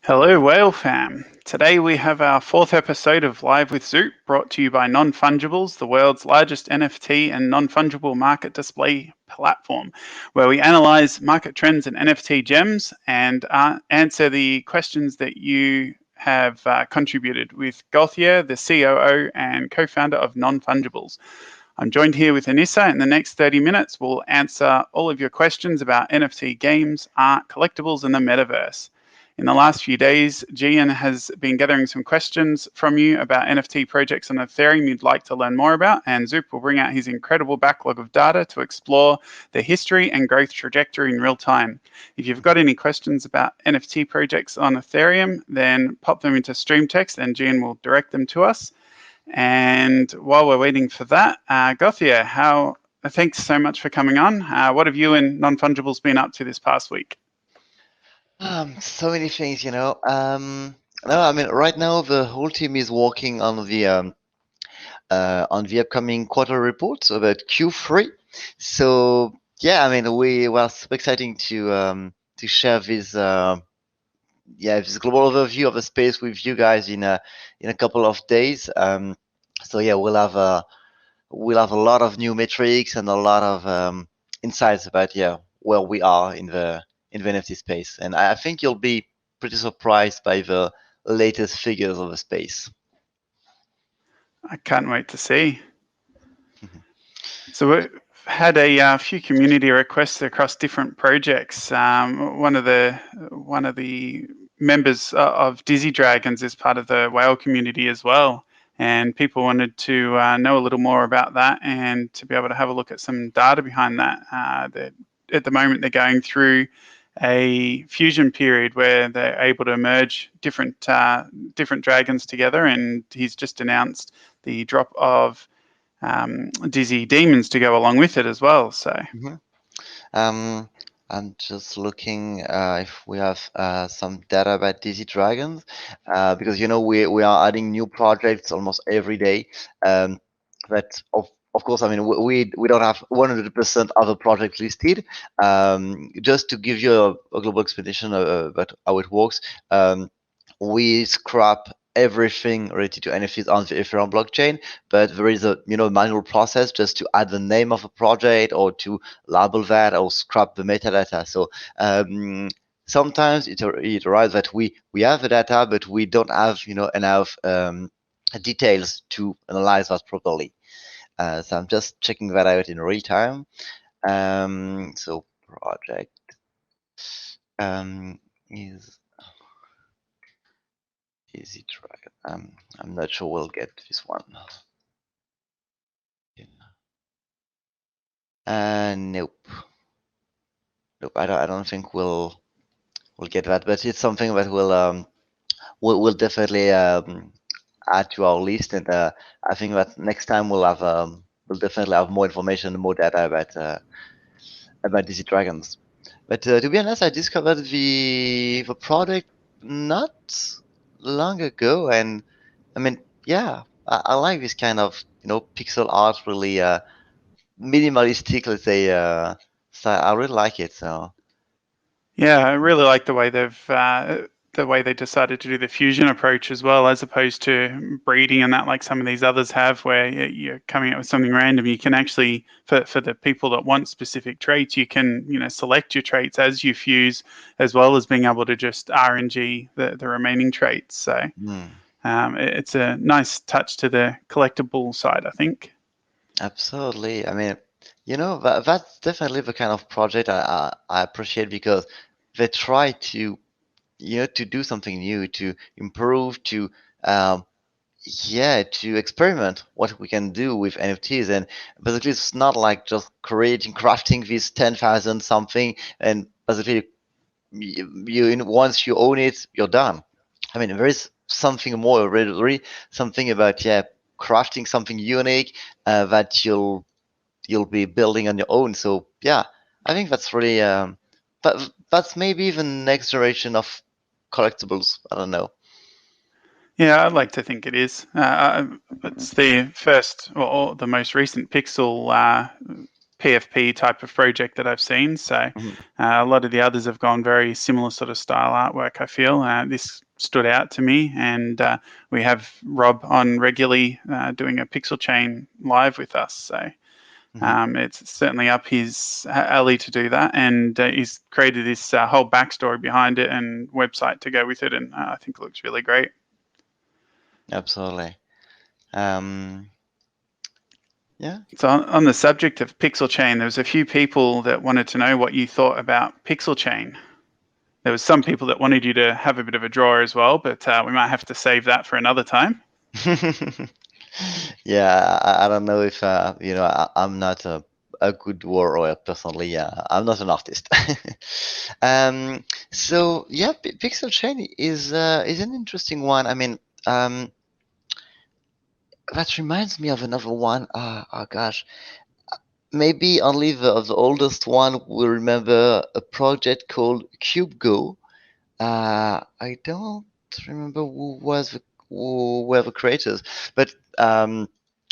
Hello, Whale Fam. Today we have our fourth episode of Live with Zoup, brought to you by Non-Fungibles, the world's largest NFT and non-fungible market display platform, where we analyze market trends and NFT gems and answer the questions that you have contributed with Gauthier, the COO and co-founder of Non-Fungibles. I'm joined here with Anissa. In the next 30 minutes, we'll answer all of your questions about NFT games, art, collectibles, and the metaverse. In the last few days, Gian has been gathering some questions from you about NFT projects on Ethereum you'd like to learn more about, and Zoup will bring out his incredible backlog of data to explore their history and growth trajectory in real time. If you've got any questions about NFT projects on Ethereum, then pop them into stream text and Gian will direct them to us. And while we're waiting for that, Gauthier, thanks so much for coming on. What have you and Non-Fungibles been up to this past week? So many things. No, I mean, right now the whole team is working on the upcoming quarter report about Q3. So yeah, I mean, we were super exciting to share this global overview of the space with you guys in a couple of days. So yeah, we'll have a lot of new metrics and a lot of insights about where we are in the NFT space, and I think you'll be pretty surprised by the latest figures of the space. I can't wait to see. So we've had a few community requests across different projects. One of the members of Dizzy Dragons is part of the whale community as well, and people wanted to know a little more about that and to be able to have a look at some data behind that. At the moment, they're going through a fusion period where they're able to merge different dragons together, and he's just announced the drop of Dizzy Demons to go along with it as well. So Um, I'm just looking if we have some data about Dizzy Dragons, because we are adding new projects almost every day. But of course, I mean we don't have 100% of the project listed. Just to give you a global explanation about how it works, we scrap everything related to NFTs on the Ethereum blockchain, but there is a manual process just to add the name of a project or to label that or scrap the metadata. So sometimes it arises that we have the data, but we don't have enough details to analyze that properly. So I'm just checking that out in real time. So project is Dizzy Dragon. I'm not sure we'll get this one. Nope. Nope. I don't think we'll get that, but it's something that we'll definitely add to our list, and I think that next time we'll definitely have more information, more data about Dizzy Dragons. But to be honest, I discovered the product not long ago, and I mean, yeah, I like this kind of pixel art, really minimalistic, let's say. So I really like it. So yeah, I really like the way they decided to do the fusion approach as well, as opposed to breeding and that like some of these others have, where you're coming up with something random. You can actually, for the people that want specific traits, you can select your traits as you fuse, as well as being able to just RNG the remaining traits. So it's a nice touch to the collectible side, I think. absolutely. I mean, that's definitely the kind of project I appreciate, because they try to to do something new, to improve, um, to experiment what we can do with NFTs. And basically, it's not like just crafting this 10,000 something, and basically, once you own it, you're done. I mean, there is something more, really, something about crafting something unique that you'll be building on your own. So yeah, I think that's really but that's maybe the next generation of collectibles. I don't know. Yeah, I'd like to think it is. It's the first or the most recent pixel PFP type of project that I've seen. So a lot of the others have gone very similar sort of style artwork, I feel. This stood out to me, and we have Rob on regularly doing a pixel chain live with us. So it's certainly up his alley to do that, and he's created this whole backstory behind it and website to go with it, and I think it looks really great. Absolutely. Yeah. So on the subject of pixel chain, there was a few people that wanted to know what you thought about pixel chain. There was some people that wanted you to have a bit of a draw as well, but we might have to save that for another time. Yeah, I don't know if I'm not a good drawer personally. Yeah, I'm not an artist. So yeah, pixel chain is an interesting one. I mean, that reminds me of another one. Oh gosh, maybe only the oldest one will remember a project called CubeGo. I don't remember who were the creators, but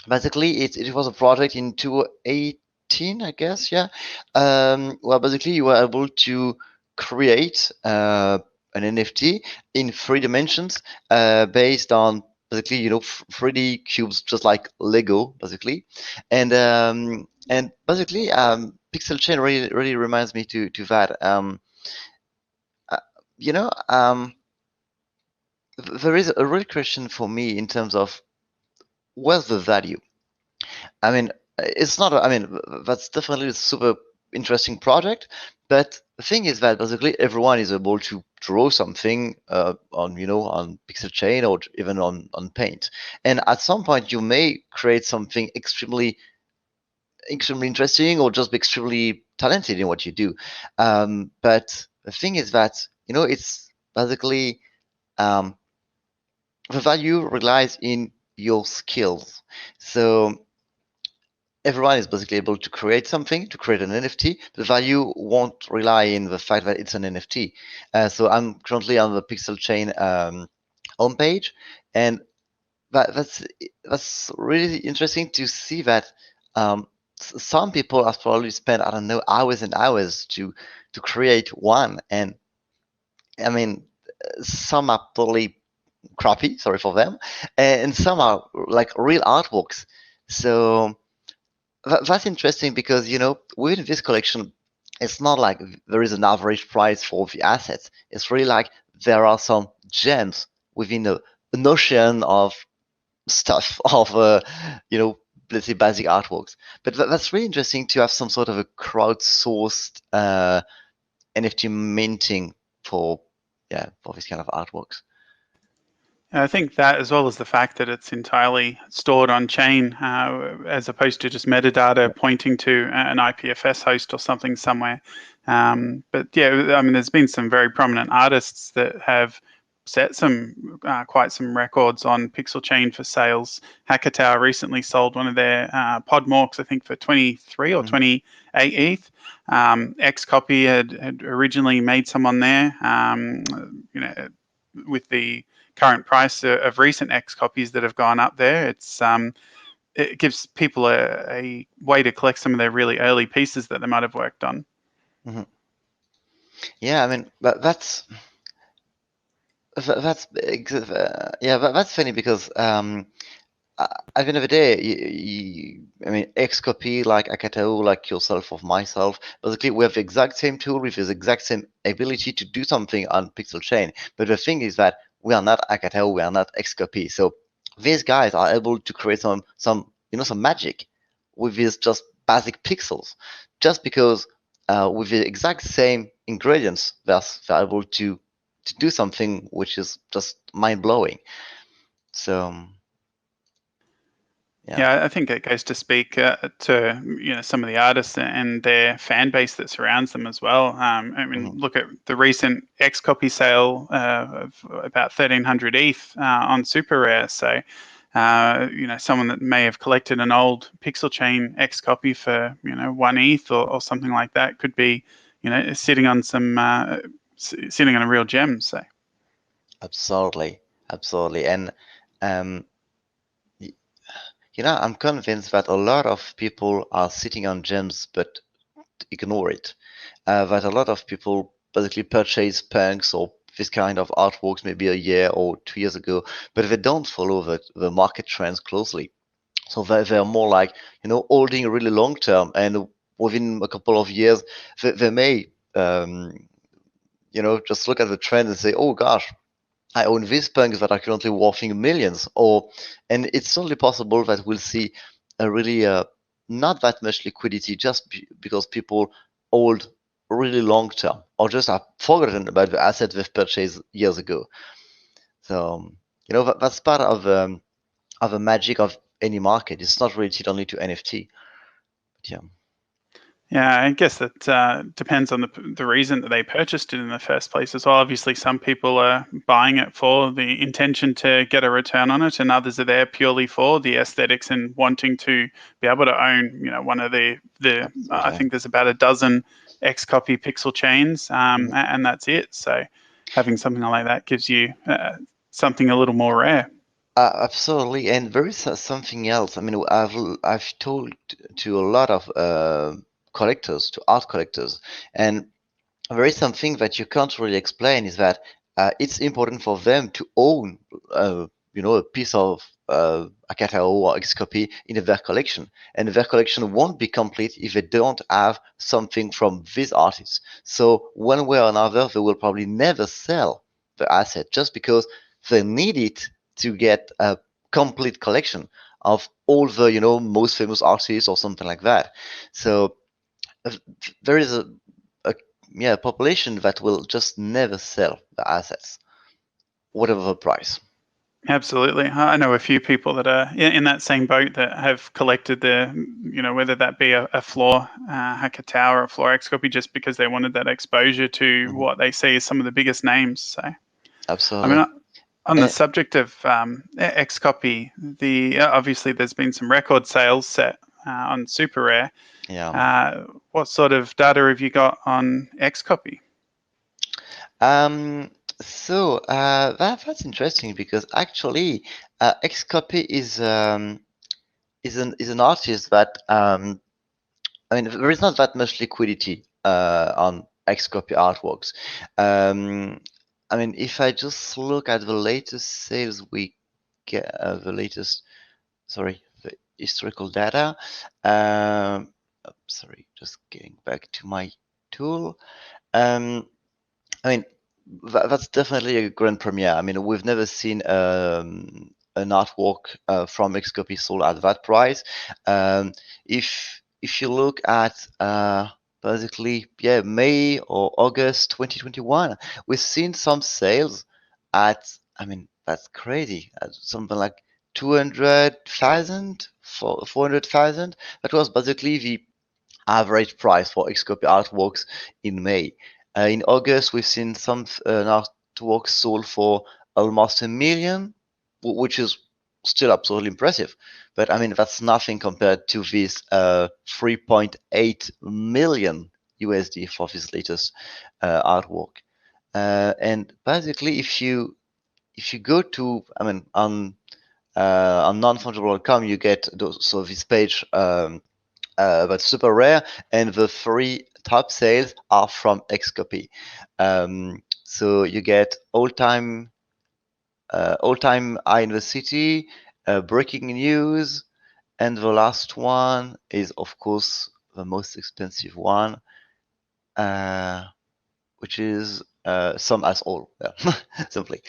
basically it was a project in 2018, I guess. Yeah. Well, basically you were able to create an NFT in 3 dimensions based on basically 3D cubes, just like Lego, basically, and basically Pixel Chain really reminds me to that. Uh, you know, there is a real question for me in terms of what's the value. I mean, it's not. I mean, that's definitely a super interesting project. But the thing is that basically everyone is able to draw something on Pixel Chain or even on Paint. And at some point, you may create something extremely interesting or just be extremely talented in what you do. But the thing is that it's basically um, the value relies in your skills. So everyone is basically able to create something, to create an NFT. The value won't rely in the fact that it's an NFT. So I'm currently on the Pixel Chain homepage, and that's really interesting to see that some people have probably spent, I don't know, hours and hours to create one, and I mean some are totally crappy, sorry for them, and some are like real artworks. So that's interesting because within this collection, it's not like there is an average price for the assets. It's really like there are some gems within an ocean of stuff of let's say basic artworks. But that's really interesting to have some sort of a crowdsourced NFT minting for this kind of artworks. I think that, as well as the fact that it's entirely stored on chain, as opposed to just metadata pointing to an IPFS host or something somewhere. But yeah, I mean, there's been some very prominent artists that have set quite some records on Pixel Chain for sales. Hackatow recently sold one of their Podmorks, I think, for 23 or 28 ETH. Xcopy had originally made some on there. With the current price of recent X copies that have gone up there, it gives people a way to collect some of their really early pieces that they might have worked on. Mm-hmm. Yeah, I mean that's funny because at the end of the day, I mean, Xcopy, like Akatao, like yourself or myself, basically we have the exact same tool with the exact same ability to do something on Pixel Chain. But the thing is that we are not Akatao, we are not Xcopy. So these guys are able to create some magic with these just basic pixels, just because with the exact same ingredients, they're able to do something which is just mind blowing. So. Yeah, I think it goes to speak to some of the artists and their fan base that surrounds them as well. I mean, look at the recent X copy sale of about 1,300 ETH on Super Rare. So, someone that may have collected an old Pixel Chain X copy for 1 ETH or something like that could be sitting on sitting on a real gem. So. Absolutely, and um, I'm convinced that a lot of people are sitting on gems but ignore it. That a lot of people basically purchase punks or this kind of artworks maybe a year or 2 years ago, but they don't follow the market trends closely. So they're more like, holding really long term, and within a couple of years, they may, just look at the trend and say, oh gosh, I own these punks that are currently worth millions, and it's totally possible that we'll see a really not that much liquidity just because people hold really long term or just have forgotten about the asset they've purchased years ago. So that's part of the magic of any market. It's not related only to NFT. But yeah. Yeah, I guess that depends on the reason that they purchased it in the first place as well. Obviously, some people are buying it for the intention to get a return on it, and others are there purely for the aesthetics and wanting to be able to own, one of the. I Absolutely. think there's about a dozen X copy pixel chains, Mhm. and that's it. So having something like that gives you something a little more rare. Absolutely, and there is something else. I mean, I've told to a lot of collectors, to art collectors, and there is something that you can't really explain is that it's important for them to own, a piece of a Akatao or Xcopy in their collection, and their collection won't be complete if they don't have something from these artists. So one way or another, they will probably never sell the asset just because they need it to get a complete collection of all the most famous artists or something like that. So uh, there is a yeah population that will just never sell the assets, whatever the price. Absolutely. I know a few people that are in that same boat that have collected whether that be a floor Hakata or a floor X copy just because they wanted that exposure to Mhm. what they see as some of the biggest names. So, I mean, Absolutely. on the And, subject of X copy, obviously there's been some record sales set on super rare. yeah. What sort of data have you got on X copy? Um, that's interesting because actually, Xcopy is an artist that I mean there is not that much liquidity on Xcopy artworks. Um, I mean, if I just look at the latest sales we get, the latest, sorry, the historical data. Um, Sorry, just getting back to my tool. Um, I mean, that's definitely a grand premiere. I mean, we've never seen an artwork from Xcopy sold at that price. If you look at basically, yeah, May or August 2021, we've seen some sales at, I mean, that's crazy, at something like 200,000, 400,000. That was basically the average price for Xcopy artworks in May. In August, we've seen some artworks sold for almost 1 million, which is still absolutely impressive. But I mean, that's nothing compared to this 3.8 million USD for this latest artwork. And basically, if you go to, I mean, on non-fungible.com, you get so this page. But super rare, and the three top sales are from Xcopy. So you get all-time high in the city, breaking news, and the last one is of course the most expensive one, uh, which is some as all, yeah, simply.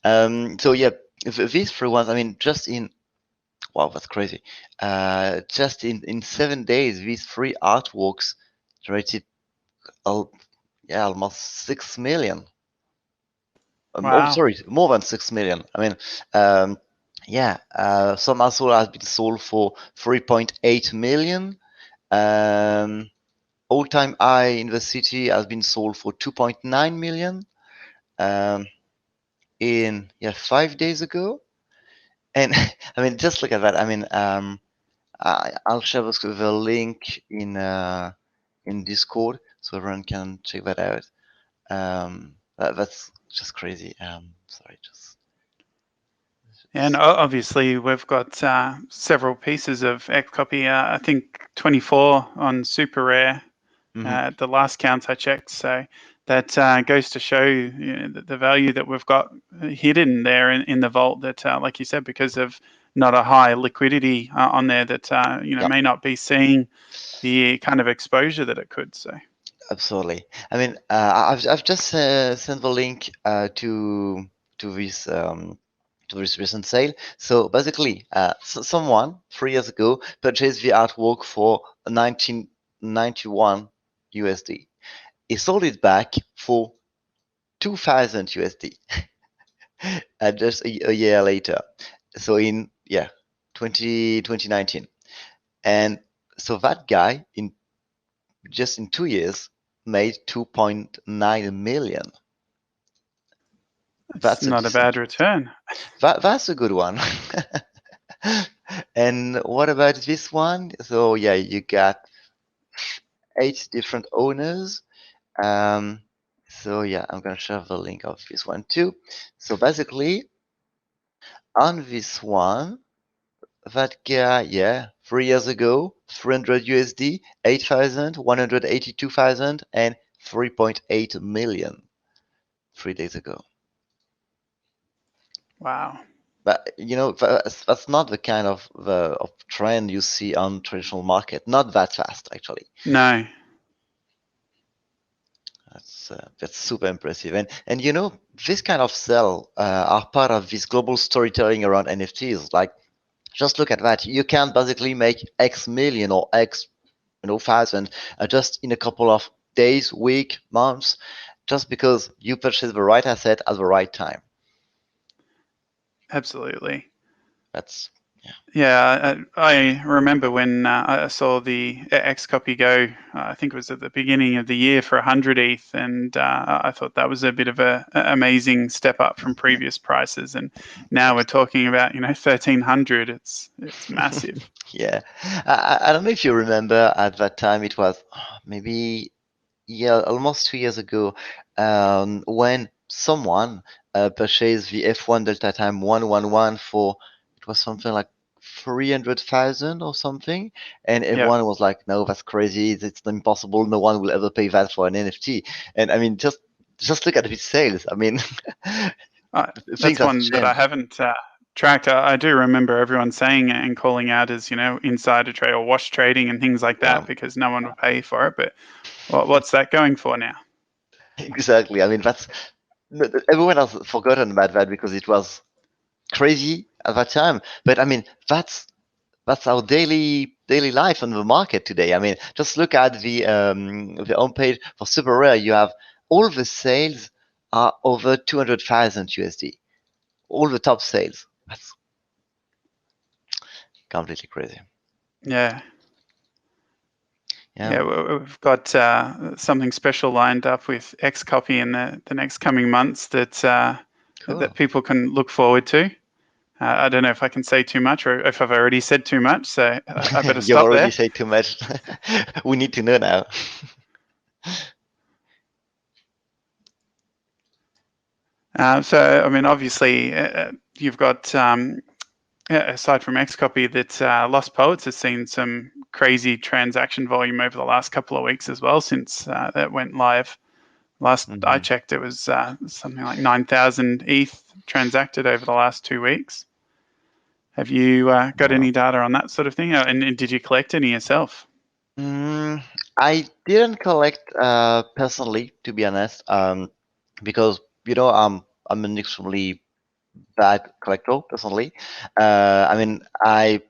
So yeah, these three ones. I mean, just in wow, that's crazy. Just in 7 days, these three artworks generated al yeah, almost 6 million. Oh, Wow. sorry, more than 6 million. I mean, um, yeah, some also has been sold for 3.8 million. Um, All-time high in the city has been sold for 2.9 million um, in 5 days ago. And I mean, just look at that. I mean, I'll share the link in Discord so everyone can check that out. That's just crazy. Sorry, just And obviously, we've got several pieces of Xcopy. I think 24 on super rare Hmm. the last count I checked. So that goes to show the value that we've got hidden there in the vault. That, like you said, because of not a high liquidity on there, that Yeah, may not be seeing the kind of exposure that it could. So absolutely. I mean, I've just sent the link to this recent sale. So basically, someone 3 years ago purchased the artwork for 1991 USD. He sold it back for 2000 USD just a year later. So in 2019. And so that guy in just in 2 years made 2.9 million. it's That's a not a bad decent. return. That's a good one. And what about this one? So yeah, you got 8 different owners. Um, so yeah, I'm gonna share the link of this one too. So basically, on this one, that guy, yeah, 3 years ago, 300 USD, 8,000, 182,000, and 3.8 million 3 days ago. Wow. But that's not the kind of trend you see on traditional market. Not that fast, actually. No, That's super impressive. And this kind of sell are part of this global storytelling around NFTs. Like, just look at that. You can basically make X million or X thousand just in a couple of days, week, months, just because you purchase the right asset at the right time. absolutely. That's yeah. Yeah, I remember when I saw the X copy go. I think it was at the beginning of the year for 100 ETH, and I thought that was a bit of a amazing step up from previous prices. And now we're talking about 1,300. It's massive. Yeah, I don't know if you remember at that time. It was maybe almost 2 years ago, when someone purchased the F1 Delta Time 111 for it was something like 300,000 or something, and Yeah, everyone was like, "No, that's crazy. It's impossible. No one will ever pay that for an NFT." And I mean, just look at its sales. I mean, things that's have one that I changed. haven't tracked. I do remember everyone saying it and calling out as insider trade or wash trading and things like Yeah, that because no one would pay for it. But what's that going for now? exactly. I mean, that's everyone has forgotten about that because it was crazy at that time. But I mean, that's our daily life on the market today. I mean, just look at the homepage for Super Rare. You have all the sales are over 200,000 USD. All the top sales. That's completely crazy. Yeah. Yeah, Yeah, we've got something special lined up with Xcopy in the next coming months that cool. people can look forward to. I don't know if I can say too much or if I've already said too much, so I better You've stop already there. said too much. We need to know now. So, I mean, obviously, you've got aside from Xcopy, that Lost Poets has seen some crazy transaction volume over the last couple of weeks as well since that went live. Last I Mhm. checked, it was something like 9,000 ETH transacted over the last 2 weeks. Have you got Wow. any data on that sort of thing? And did you collect any yourself? Mm, I didn't collect personally, to be honest, because I'm an extremely bad collector personally. I mean, I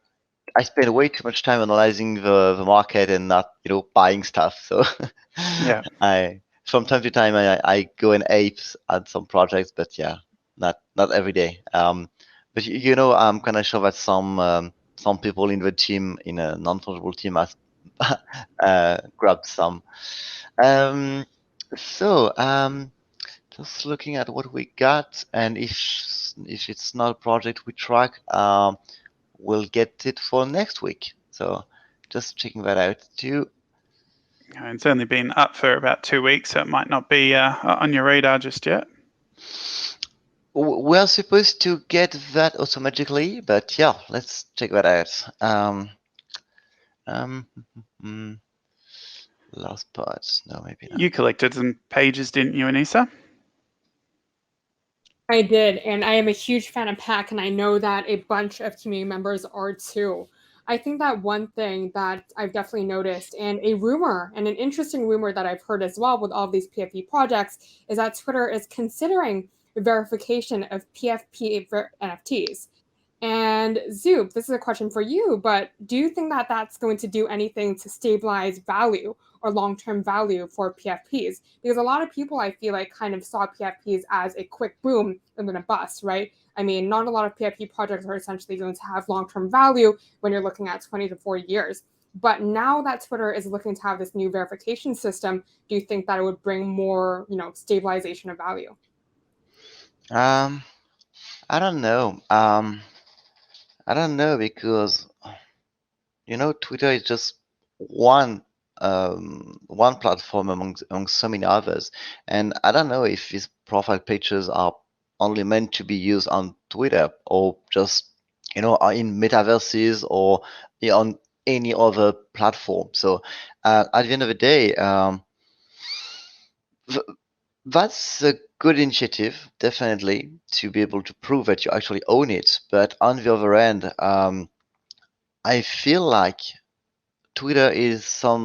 spend way too much time analyzing the market and not buying stuff. So Yeah. I from time to time I go and apes at some projects, but yeah, not every day. But I'm kind of sure that some people in the team in a non-fungible team has grabbed some. Um, so just looking at what we got, and if it's not a project we track, we'll get it for next week. So just checking that out too. It's only been up for about 2 weeks, so it might not be on your radar just yet. We are supposed to get that automatically, but yeah, let's check that out. Um, mm, last part. No, maybe not. You collected some pages, didn't you, Anissa? I did, and I am a huge fan of Pack, and I know that a bunch of community members are too. I think that one thing that I've definitely noticed, and a rumor, and an interesting rumor that I've heard as well with all of these PFP projects, is that Twitter is considering verification of PFP NFTs. And Zoup, this is a question for you, but do you think that that's going to do anything to stabilize value or long-term value for PFPs? Because a lot of people, I feel like, kind of saw PFPs as a quick boom and then a bust, right? I mean, not a lot of PFP projects are essentially going to have long-term value when you're looking at 20 to 40 years. But now that Twitter is looking to have this new verification system, do you think that it would bring more, stabilization of value? Um, I don't know. I don't know because Twitter is just one one platform among so many others, and I don't know if these profile pictures are only meant to be used on Twitter or just are in metaverses or on any other platform. So at the end of the day, th- that's a good initiative, definitely, to be able to prove that you actually own it. But on the other end, I feel like Twitter is I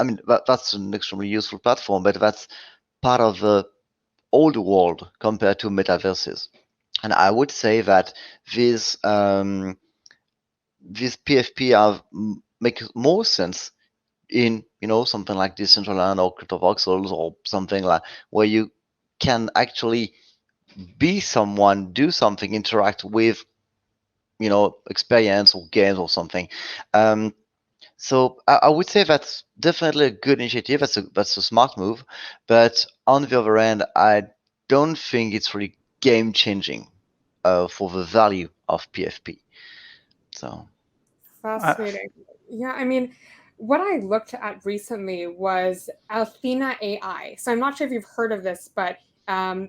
mean, that's an extremely useful platform, but that's part of the old world compared to metaverses. And I would say that these these PFP make more sense in something like Decentraland or CryptoVoxels or something like where you can actually be someone, do something, interact with experience or games or something. Um, So I would say that's definitely a good initiative. That's a smart move, but on the other hand, I don't think it's really game changing for the value of PFP. So Uh, Fascinating. Yeah, I mean, what I looked at recently was Athena AI. So I'm not sure if you've heard of this, but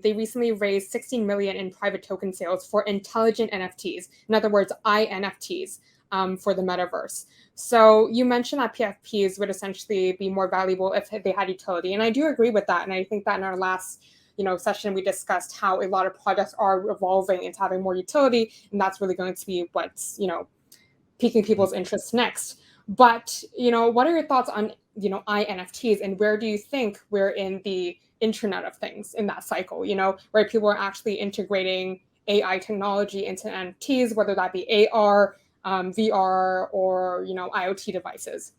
they recently raised 16 million in private token sales for intelligent NFTs. In other words, INFTs for the metaverse. So you mentioned that PFPs would essentially be more valuable if they had utility, and I do agree with that. And I think that in our last session we discussed how a lot of projects are evolving into having more utility, and that's really going to be what's piquing people's interest next. But what are your thoughts on INFTs, and where do you think we're in the Internet of Things in that cycle? Where people are actually integrating AI technology into NFTs, whether that be AR, VR, or IoT devices.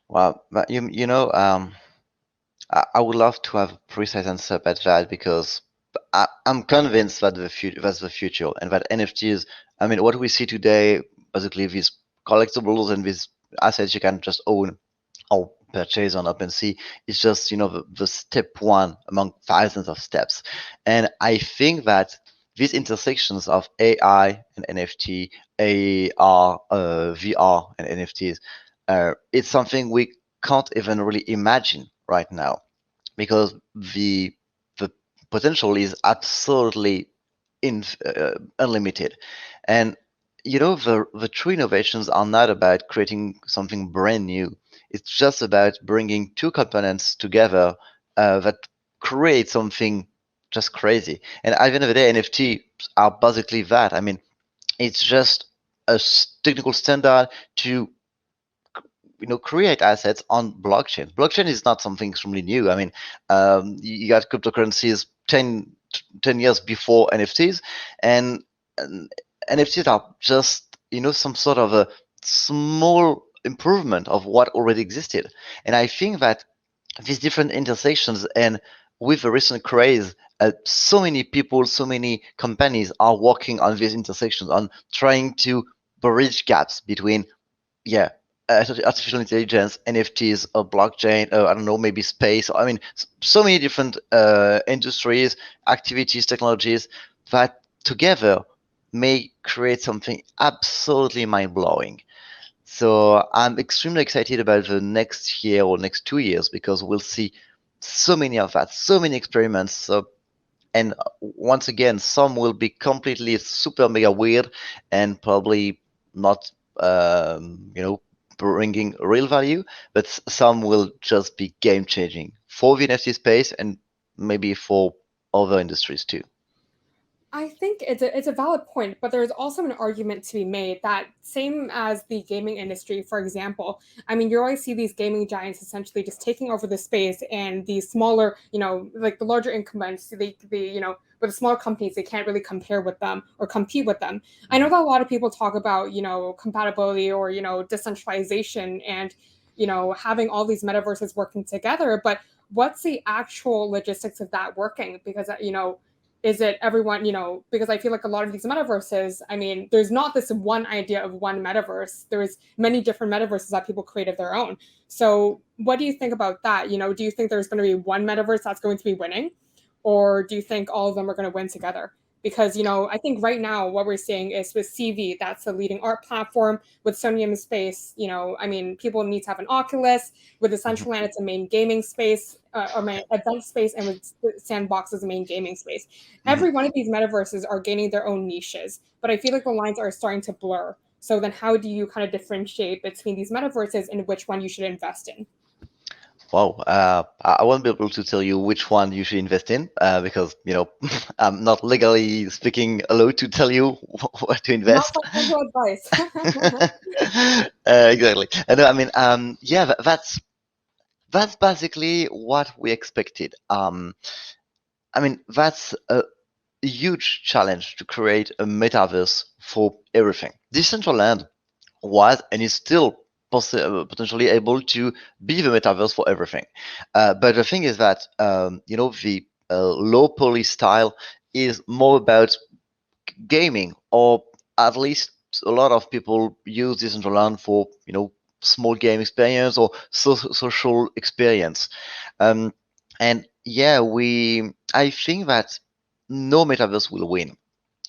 well, but I would love to have a precise answer about that because I'm convinced that that's the future and that NFTs. I mean, what we see today, basically these collectibles and these assets you can just own or purchase on OpenSea is just the step one among thousands of steps. And I think that these intersections of AI and NFT, AR, VR and NFTs, it's something we can't even really imagine right now because the potential is absolutely unlimited. And the true innovations are not about creating something brand new. It's just about bringing two components together that create something just crazy. And at the end of the day, NFT are basically that. I mean, it's just a technical standard to create assets on blockchain. Blockchain is not something extremely new. I mean, you got cryptocurrencies 10 years before NFTs, and NFTs are just some sort of a small improvement of what already existed. And I think that these different intersections and with the recent craze, so many people, so many companies are working on these intersections, on trying to bridge gaps between yeah, artificial intelligence, NFTs, or blockchain, I don't know, maybe space. I mean, so many different industries, activities, technologies that together may create something absolutely mind blowing. So I'm extremely excited about the next year or next 2 years because we'll see so many of that, so many experiments. So And once again, some will be completely super mega weird and probably not, bringing real value, but some will just be game changing for the NFT space and maybe for other industries too. I think it's a valid point, but there's also an argument to be made that same as the gaming industry, for example. I mean, you always see these gaming giants essentially just taking over the space, and the smaller, like the larger incumbents, with the smaller companies, they can't really compare with them or compete with them. I know that a lot of people talk about, compatibility or, decentralization and, having all these metaverses working together, but what's the actual logistics of that working? Because, is it everyone, because I feel like a lot of these metaverses, I mean, there's not this one idea of one metaverse. There's many different metaverses that people create of their own. So what do you think about that? Do you think there's going to be one metaverse that's going to be winning? Or do you think all of them are going to win together? Because, I think right now what we're seeing is with CV, that's the leading art platform. With Sonium Space, I mean, people need to have an Oculus. With Decentraland, it's a main gaming space, or main event space, and with Sandbox is a main gaming space. Every one of these metaverses are gaining their own niches, but I feel like the lines are starting to blur. So then how do you kind of differentiate between these metaverses and which one you should invest in? Wow, I won't be able to tell you which one you should invest in because I'm not legally speaking allowed to tell you where to invest. Not financial advice. Exactly. No, I mean, yeah, that's basically what we expected. I mean, that's a huge challenge to create a metaverse for everything. Decentraland was and is still potentially able to be the metaverse for everything. But the thing is that the low poly style is more about gaming, or at least a lot of people use Decentraland for small game experience or social experience. And yeah, I think that no metaverse will win.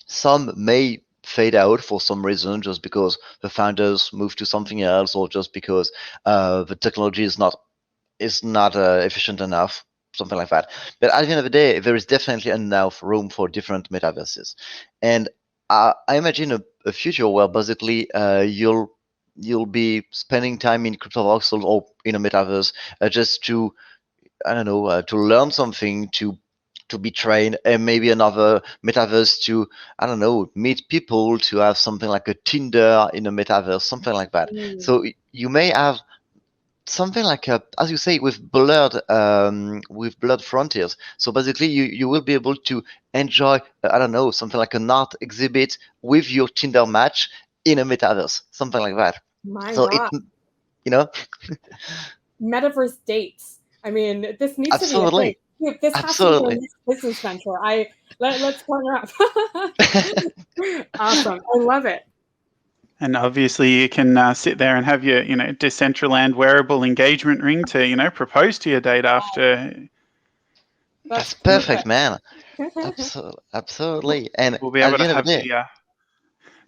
Some may fade out for some reason, just because the founders move to something else, or just because the technology is not efficient enough, something like that. But at the end of the day, there is definitely enough room for different metaverses, and I imagine a future where basically you'll be spending time in crypto voxels or in a metaverse just to, I don't know, to learn something, to be trained, and maybe another metaverse to, I don't know, meet people, to have something like a Tinder in a metaverse, something like that. So you may have something like as you say, with blurred frontiers. So basically, you will be able to enjoy, I don't know, something like an art exhibit with your Tinder match in a metaverse, something like that. My So God. Metaverse dates. I mean, this needs to be a thing. Absolutely. This has to be our next business venture. Let's partner up. Awesome. I love it. And obviously, you can sit there and have your, Decentraland wearable engagement ring to, propose to your date after. That's perfect, man. Absolutely. And we'll be at able the to end of have the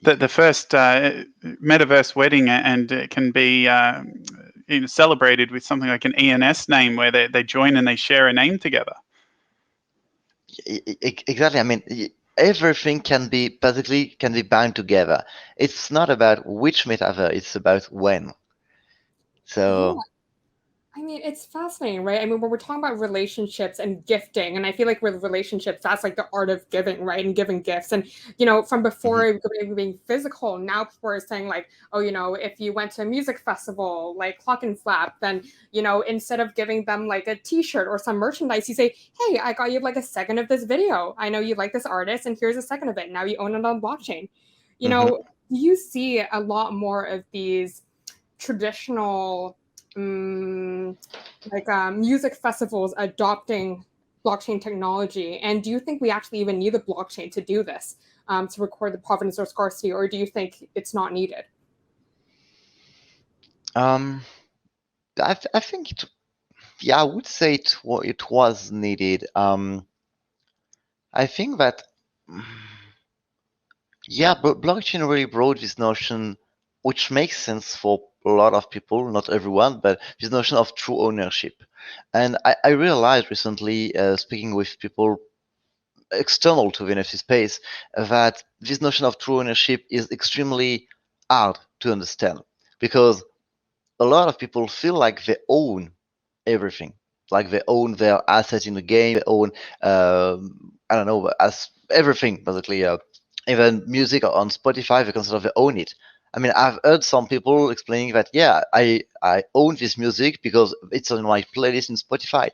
day, the first metaverse wedding, and it can be celebrated with something like an ENS name, where they join and they share a name together. Exactly. I mean, everything can be bound together. It's not about which metaverse, it's about when. So Yeah. I mean, it's fascinating, right? I mean, when we're talking about relationships and gifting, and I feel like with relationships, that's like the art of giving, right? And giving gifts. And, from before being physical, now people are saying like, oh, if you went to a music festival, like Clock and Flap, then, instead of giving them like a t-shirt or some merchandise, you say, hey, I got you like a second of this video. I know you like this artist, and here's a second of it. Now you own it on blockchain. Do you see a lot more of these traditional music festivals adopting blockchain technology? And do you think we actually even need the blockchain to do this, to record the provenance or scarcity, or do you think it's not needed? I think I would say it was needed. I think that blockchain really brought this notion, which makes sense for a lot of people, not everyone, but this notion of true ownership. And I realized recently, speaking with people external to the NFT space, that this notion of true ownership is extremely hard to understand, because a lot of people feel like they own everything, like they own their assets in the game, they own, I don't know, as everything basically. Even music on Spotify, they consider they own it. I mean, I've heard some people explaining that, yeah, I own this music because it's on my playlist in Spotify.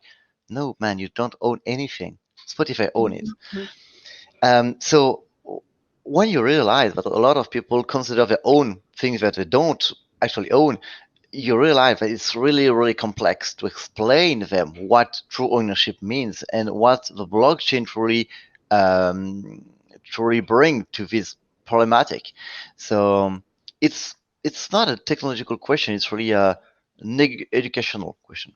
No, man, you don't own anything. Spotify own it. Mhm. So when you realize that a lot of people consider their own things that they don't actually own, you realize that it's really, really complex to explain them what true ownership means and what the blockchain um, truly bring to this problematic. So it's not a technological question; it's really a educational question.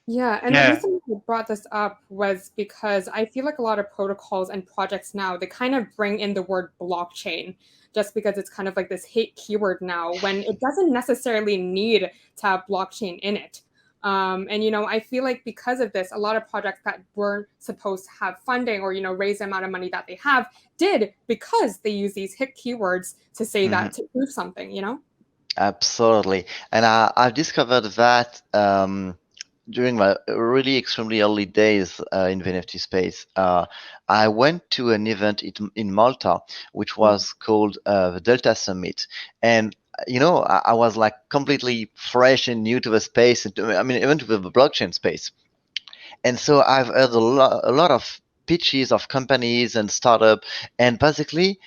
Yeah, and the Yeah. reason I brought this up was because I feel like a lot of protocols and projects now, they kind of bring in the word blockchain just because it's kind of like this hit keyword now when it doesn't necessarily need to have blockchain in it. And I feel like because of this, a lot of projects that weren't supposed to have funding or raise the amount of money that they have did because they use these hit keywords to say Mhm. that to prove something. Absolutely. And I've discovered that during my really extremely early days in the NFT space. I went to an event in Malta, which was called the Delta Summit. And, I was like completely fresh and new to the space. I mean, even to the blockchain space. And so I've heard a lot of pitches of companies and startup. And basically,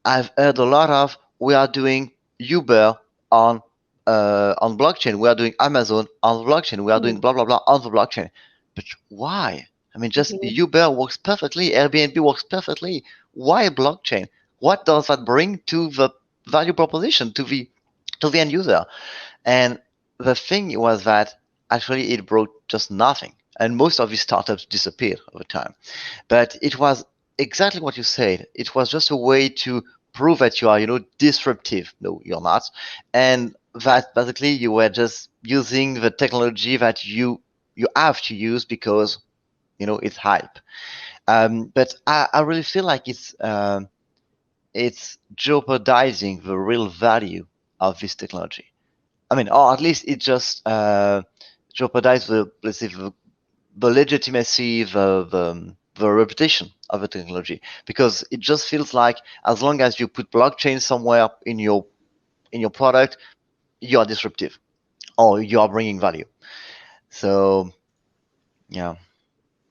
I've heard a lot of, we are doing Uber on blockchain. We are doing Amazon on blockchain. We are doing blah blah blah on the blockchain. But why? I mean, just Mhm. Uber works perfectly. Airbnb works perfectly. Why blockchain? What does that bring to the value proposition to the end user? And the thing was that actually it brought just nothing. And most of these startups disappeared over time. But it was exactly what you said. It was just a way to prove that you are, disruptive. No, you're not. And that basically you were just using the technology that you have to use because it's hype. But I really feel like it's jeopardizing the real value of this technology. I mean, or at least it just jeopardizes the, let's say, the legitimacy, the reputation of the technology, because it just feels like as long as you put blockchain somewhere in your product, you are disruptive or you are bringing value. So yeah.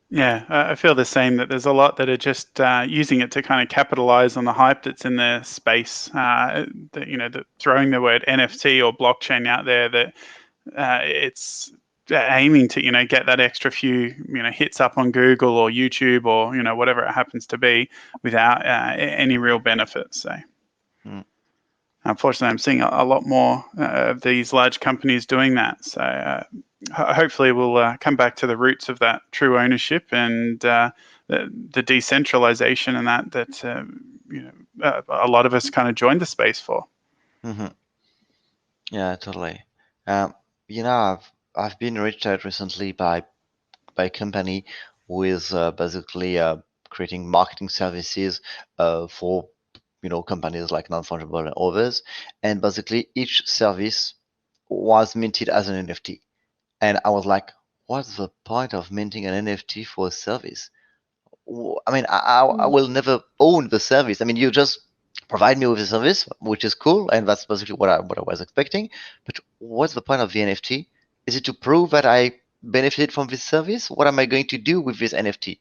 Yeah, I feel the same, that there's a lot that are just using it to kind of capitalize on the hype that's in the space. That throwing the word NFT or blockchain out there, that it's aiming to get that extra few hits up on Google or YouTube or whatever it happens to be, without any real benefit. So Mm. unfortunately, I'm seeing a lot more of these large companies doing that. So hopefully, we'll come back to the roots of that true ownership and the decentralization, and that a lot of us kind of joined the space for. Hmm. Yeah, totally. Um, I've been reached out recently by a company who is basically creating marketing services for companies like Non-Fungible and others, and basically each service was minted as an NFT. And I was like, what's the point of minting an NFT for a service? I mean, I will never own the service. I mean, you just provide me with a service, which is cool, and that's basically what I was expecting. But what's the point of the NFT? Is it to prove that I benefited from this service? What am I going to do with this NFT?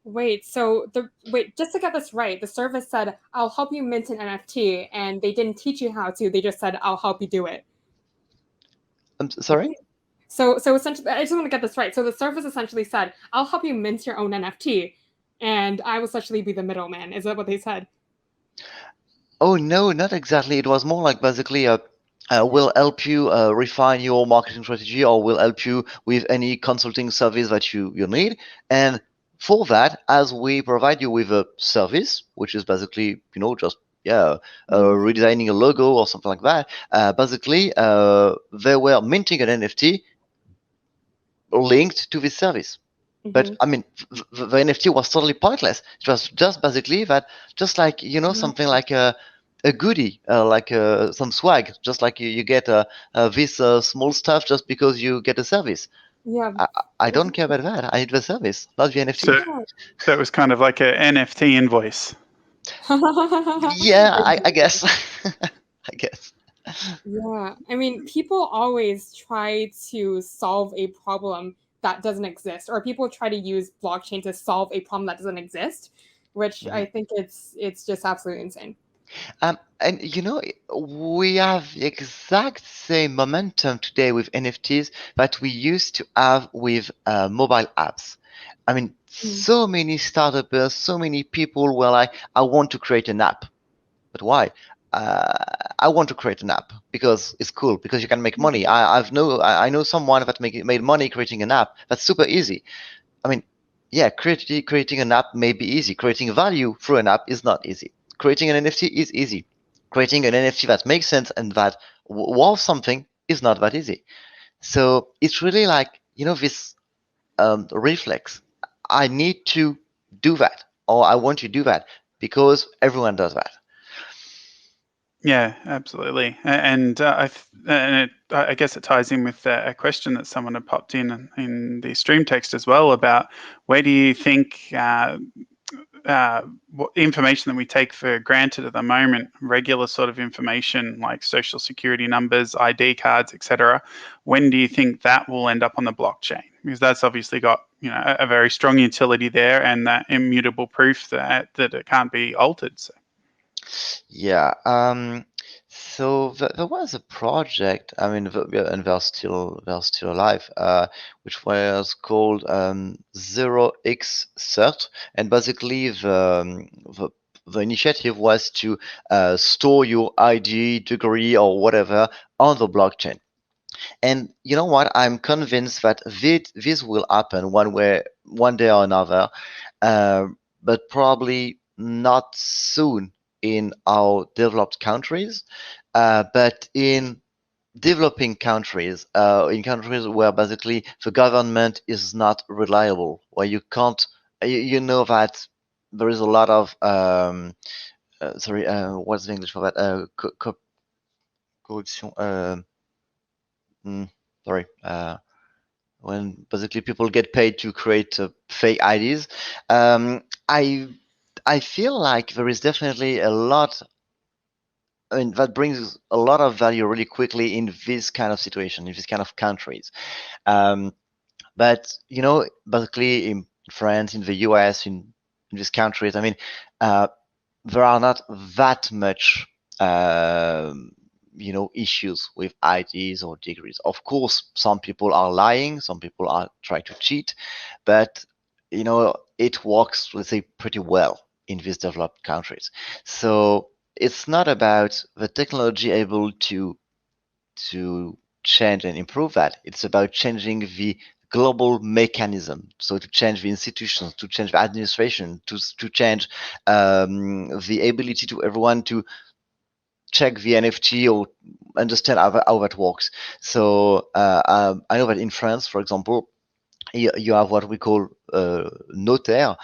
Wait, just to get this right, the service said, I'll help you mint an NFT, and they didn't teach you how to, they just said, I'll help you do it. I'm sorry? So essentially, I just want to get this right. So the service essentially said, I'll help you mint your own NFT, and I will essentially be the middleman. Is that what they said? Oh no, not exactly. It was more like basically we'll help you refine your marketing strategy, or we'll help you with any consulting service that you need. And for that, as we provide you with a service, which is basically just redesigning a logo or something like that. Basically, they were minting an NFT linked to this service. But I mean, the NFT was totally pointless. It was just basically that, just like something like a goodie, like some swag, just like you get this small stuff just because you get a service. Yeah. I don't care about that. I need the service, not the NFT. So it was kind of like an NFT invoice. Yeah, I guess. I guess. Yeah, I mean, people always try to solve a problem that doesn't exist, or people try to use blockchain to solve a problem that doesn't exist, which I think it's just absolutely insane. And we have the exact same momentum today with NFTs that we used to have with mobile apps. I mean, so many startups, so many people were like, I want to create an app. But why? I want to create an app because it's cool, because you can make money. I know someone that made money creating an app. That's super easy. I mean, yeah, creating an app may be easy. Creating value through an app is not easy. Creating an NFT is easy. Creating an NFT that makes sense and that worth something is not that easy. So it's really like, this reflex. I need to do that, or I want to do that because everyone does that. Yeah, absolutely. And I guess it ties in with a question that someone had popped in the stream text as well about where do you think what information that we take for granted at the moment, regular sort of information like social security numbers, ID cards, etc. When do you think that will end up on the blockchain? Because that's obviously got a very strong utility there, and that immutable proof that it can't be altered. So. Yeah. So there was a project. I mean, and they're still alive. Which was called 0x and basically the initiative was to store your ID, degree, or whatever on the blockchain. And you know what? I'm convinced that this will happen one day or another, but probably not soon in our developed countries, but in developing countries, in countries where basically the government is not reliable, where you can't, you know that there is a lot of, sorry, what's the English for that? Corruption. Sorry. When basically people get paid to create fake IDs. I feel like there is definitely a lot. I mean, that brings a lot of value really quickly in this kind of situation, in this kind of countries. But basically in France, in the US, in these countries, I mean, there are not that much issues with IDs or degrees. Of course, some people are lying, some people are trying to cheat, but it works, let's say, pretty well in these developed countries. So it's not about the technology able to change and improve that. It's about changing the global mechanism. So to change the institutions, to change the administration, to change the ability to everyone to check the NFT or understand how that works. So I know that in France, for example, you have what we call notaire,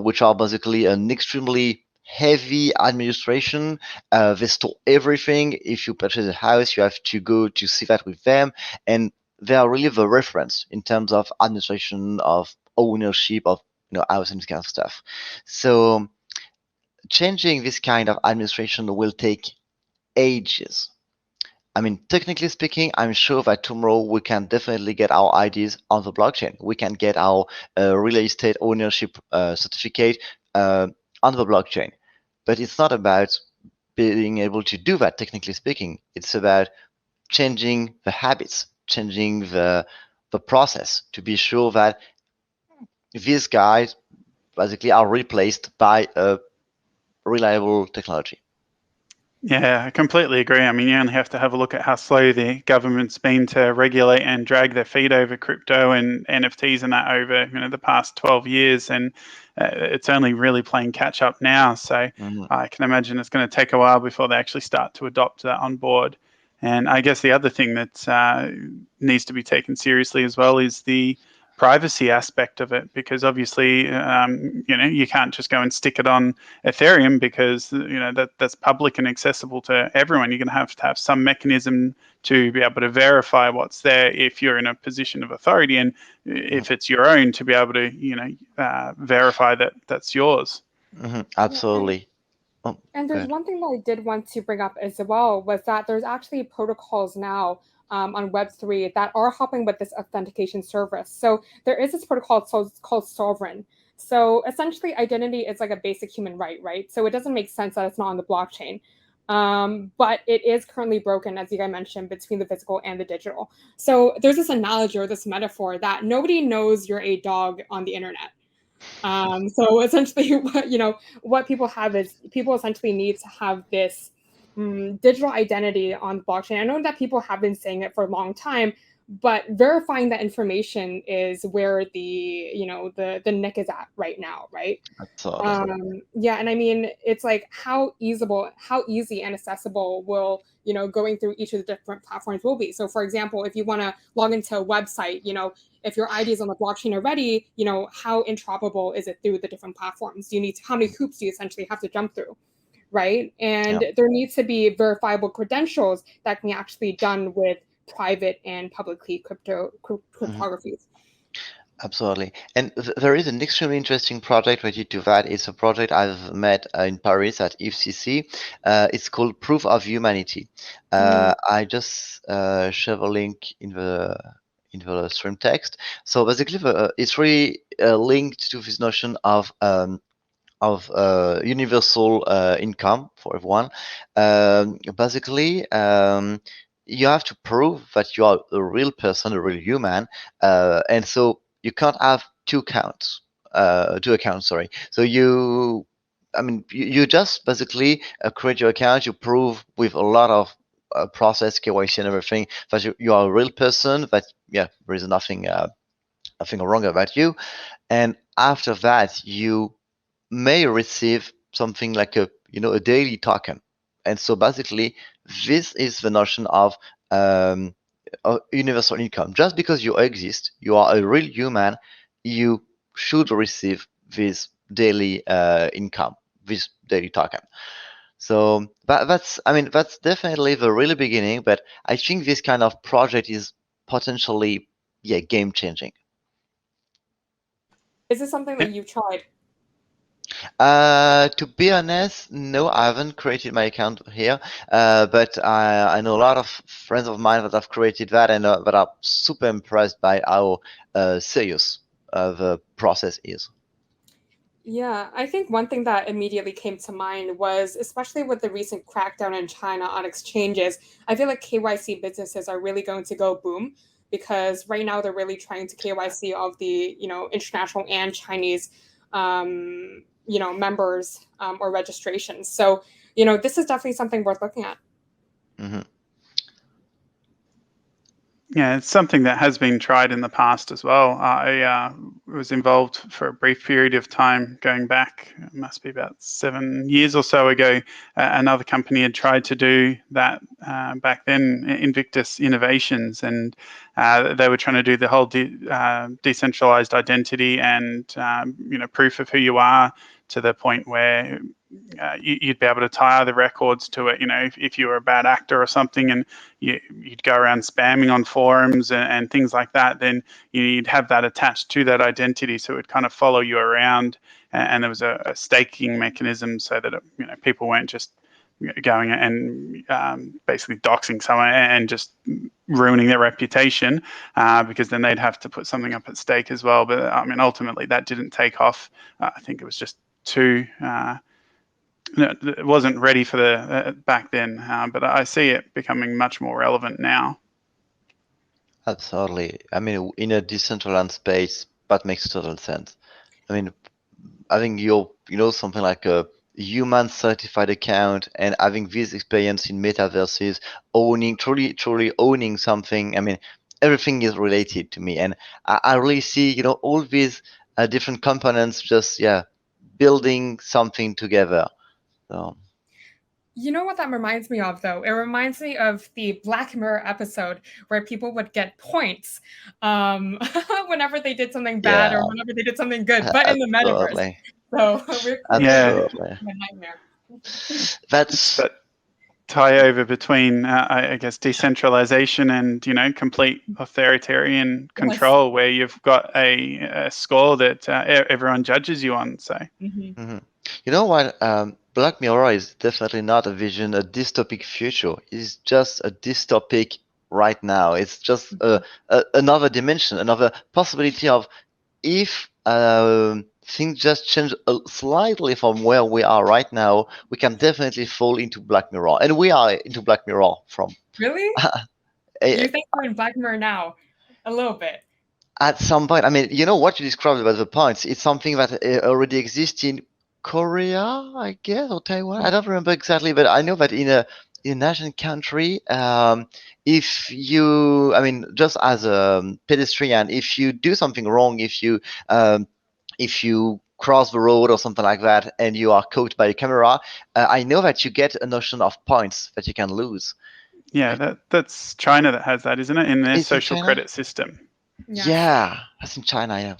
which are basically an extremely heavy administration. They store everything. If you purchase a house, you have to go to see that with them, and they are really the reference in terms of administration, of ownership of house and this kind of stuff. So changing this kind of administration will take ages. I mean, technically speaking, I'm sure that tomorrow we can definitely get our IDs on the blockchain. We can get our real estate ownership certificate on the blockchain. But it's not about being able to do that, technically speaking. It's about changing the habits, changing the process to be sure that these guys basically are replaced by a reliable technology. Yeah, I completely agree. I mean, you only have to have a look at how slow the government's been to regulate and drag their feet over crypto and NFTs and that over the past 12 years, and it's only really playing catch up now. So I can imagine it's going to take a while before they actually start to adopt that on board. And I guess the other thing that needs to be taken seriously as well is the privacy aspect of it, because obviously, you can't just go and stick it on Ethereum, because that's public and accessible to everyone. You're going to have some mechanism to be able to verify what's there if you're in a position of authority, and if it's your own, to be able to verify that that's yours. Absolutely. And there's one thing that I did want to bring up as well, was that there's actually protocols now on Web3 that are helping with this authentication service. So there is this protocol called Sovereign. So essentially, identity is like a basic human right? So it doesn't make sense that it's not on the blockchain. But it is currently broken, as you guys mentioned, between the physical and the digital. So there's this analogy or this metaphor that nobody knows you're a dog on the internet. So essentially, what people have is people essentially need to have this digital identity on the blockchain. I know that people have been saying it for a long time, but verifying that information is where the nick is at right now, right? And I mean, it's like how easy and accessible will going through each of the different platforms will be. So for example, if you want to log into a website, if your ID is on the blockchain already, how interoperable is it through the different platforms? How many hoops do you essentially have to jump through, right? And there needs to be verifiable credentials that can actually be done with private and publicly cryptographies. Absolutely. And there is an extremely interesting project related to that. It's a project I've met in Paris at IFCC. It's called Proof of Humanity. I just share the link in the stream text. So basically, it's really linked to this notion of universal income for everyone. Basically, you have to prove that you are a real person, a real human, and so you can't have two accounts. Sorry. So you just basically create your account. You prove with a lot of process, KYC, and everything that you are a real person. That there is nothing wrong about you. And after that, you may receive something like a daily token. And so basically, this is the notion of universal income. Just because you exist, you are a real human, you should receive this daily income, this daily token. So that's definitely the really beginning, but I think this kind of project is potentially game changing. Is this something that you've tried? To be honest, no, I haven't created my account here, but I know a lot of friends of mine that have created that and that are super impressed by how serious the process is. Yeah, I think one thing that immediately came to mind was, especially with the recent crackdown in China on exchanges, I feel like KYC businesses are really going to go boom, because right now they're really trying to KYC all of the international and Chinese members or registrations. So this is definitely something worth looking at. Yeah, it's something that has been tried in the past as well. I was involved for a brief period of time going back, it must be about 7 years or so ago. Another company had tried to do that back then, Invictus Innovations, and they were trying to do the whole decentralized identity and proof of who you are, to the point where you'd be able to tie other records to it. If you were a bad actor or something, and you'd go around spamming on forums and things like that, then you'd have that attached to that identity, so it would kind of follow you around. And there was a staking mechanism so that people weren't just going and basically doxing someone and just ruining their reputation, because then they'd have to put something up at stake as well. But ultimately that didn't take off. I think it was just too it wasn't ready for the back then, but I see it becoming much more relevant now. Absolutely. In a decentralized space, that makes total sense. Having something like a human certified account and having this experience in metaverses, truly owning something. Everything is related to me, and I really see all these different components just building something together. So You know what that reminds me of, though? It reminds me of the Black Mirror episode where people would get points whenever they did something bad or Yeah, whenever they did something good, but in the metaverse. absolutely, So we're Yeah. absolutely. a nightmare. It's That's that tie over between, I guess, decentralization and complete authoritarian control, where you've got a score that everyone judges you on. So mhm. You know what? Black Mirror is definitely not a vision, a dystopic future. It's just a dystopic right now. It's just another dimension, another possibility of if things just change slightly from where we are right now, we can definitely fall into Black Mirror. And we are into Black Mirror from. Really? You think we're in Black Mirror now? A little bit. At some point, I mean, you know what you described about the points, it's something that already exists in Korea, I guess, or Taiwan. I don't remember exactly, but I know that in an Asian country, if you, I mean, just as a pedestrian, if you do something wrong, if you cross the road or something like that, and you are caught by a camera, I know that you get a notion of points that you can lose. yeah, that's China that has that, isn't it, in their Is it social China? credit system? Yes, Yeah, that's in China, yeah.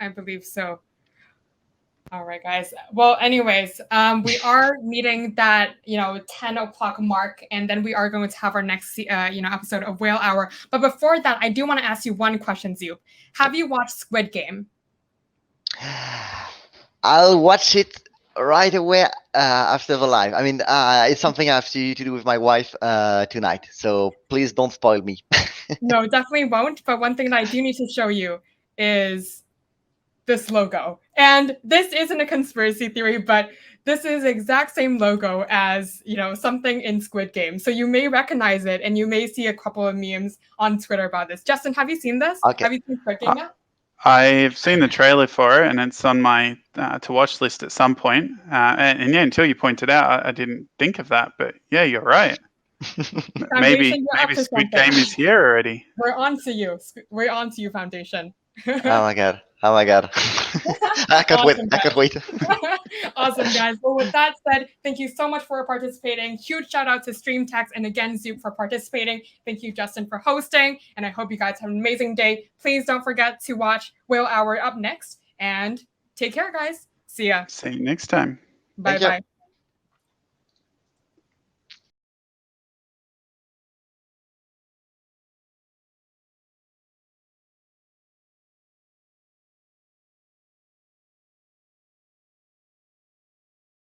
I believe so. All right, guys. Well, anyways, we are meeting that 10 o'clock mark, and then we are going to have our next episode of Whale Hour. But before that, I do want to ask you one question, Zoup. Have you watched Squid Game? I'll watch it right away after the live. I mean, it's something I have to do with my wife tonight, so please don't spoil me. No, definitely won't. But one thing that I do need to show you is this logo. And this isn't a conspiracy theory, but this is the exact same logo as, something in Squid Game. So you may recognize it, and you may see a couple of memes on Twitter about this. Justin, have you seen this? Okay. Have you seen Squid Game yet? I've seen the trailer for it, and it's on my to watch list at some point. And yeah, until you pointed out, I didn't think of that. But yeah, you're right. Maybe Foundation, you're up to Squid something. Game is here already. We're on to you. We're on to you, Foundation. Oh my god! Oh my god! I can't Awesome, wait! I can't wait! Awesome, guys. Well, with that said, thank you so much for participating. Huge shout out to StreamText and again, Zoup for participating. Thank you, Justin, for hosting. And I hope you guys have an amazing day. Please don't forget to watch Whale Hour up next. And take care, guys. See ya. See you next time. Bye-bye.